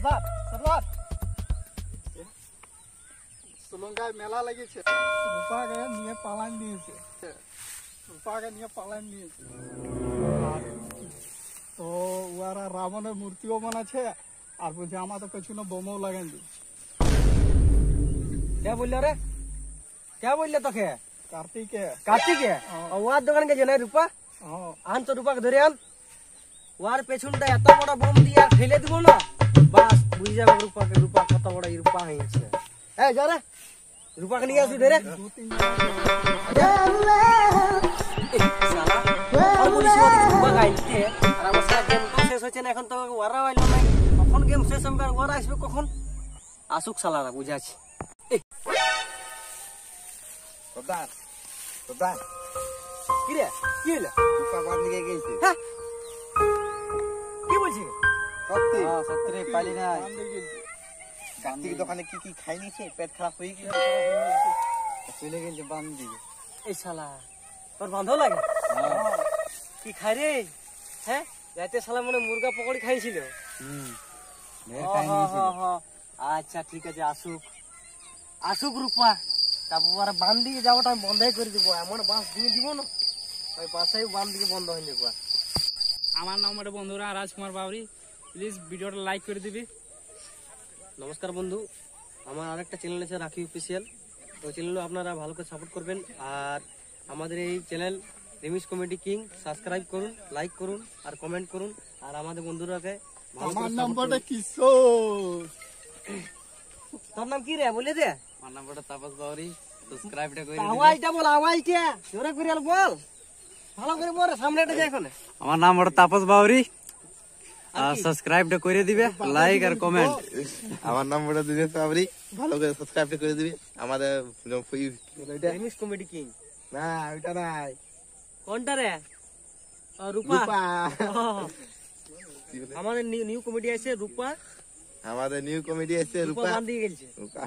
সর্দার সর্দার শ্রীলঙ্কায় মেলা লেগেছে, রূপাকে নিয়ে পালান দিয়েছে, তো ওরা রাবণের মূর্তিও বানাচ্ছে আর বলছে আমাদের পেছনে বোমও লাগান দিচ্ছে। কে বললো রে? কে বললো তোকে? কার্তিকে ওয়ার দোকান গেছে না রূপা? আন তো রূপাকে ধরে আন। ওয়ার পেছনটা এত বড় বোম দিয়ে আর ফেলে দিব না, বাস বুঝে যাবে রূপাকে, রূপা কত বড় রূপা হয়েছে। এই যা রে, রূপাকে নিয়ে আসবি ধরে। এখন তো ওরা আইলো নাই, কখন গেম শেষ হবে? ওরা আসবে কখন? আসুক সালারা, বুঝাচ্ছি। কি রে, কি হলো? হ্যাঁ, কি বলছি? দোকানে কি কি খাই নিয়েছে, পেট খারাপ হয়ে গেছে, চলে গেছে বান দিকে। এই শালা তোর বান্ধব লাগে? কি খাই রে? হ্যাঁ, রাতে শালা মনে মুরগা পকড়ি খাইছিল। আচ্ছা ঠিক আছে, আসুক আসুক রূপা, তারপর বান দিকে যাওয়াটা আমি বন্ধই করে দিব। এমন বাস দিয়ে দিব না, ওই বাসায় বান দিকে বন্ধ হয়ে যাবো। আমার নাম বন্ধুরা রাজকুমার বাউরি, প্লিজ ভিডিওটা লাইক করে দিবি। নমস্কার বন্ধু, আমার আরেকটা চ্যানেল আছে রাখি অফিসিয়াল, ওই চ্যানেলও আপনারা ভালো করে সাপোর্ট করবেন। আর আমাদের এই channel remix comedy king subscribe করুন, লাইক করুন আর কমেন্ট করুন। আর আমাদের বন্ধুরাকে আমার নাম্বারটা কিশোর। তোর নাম কি রে বলে দে? আমার নাম্বারটা তাপস বাউরি, সাবস্ক্রাইবটা করে আওয়াজটা বল, আওয়াজটা জোরে করে বল, ভালো করে বল, সামনেটা যাই কোনে। আমার নাম্বারটা তাপস বাউরি, আর সাবস্ক্রাইবটা করে দিবে, লাইক আর কমেন্ট। আমার নাম্বারটা দিবে বাউরি, ভালো করে সাবস্ক্রাইবটা করে দিবে। আমাদের রিমিক্স কমেডি কিং। না ওইটা নাই, কোনটা রে? রূপা। আমাদের নিউ কমেডি আছে রূপা, আমাদের নিউ কমেডি আছে রূপা বান দিয়ে গেছে। রূপা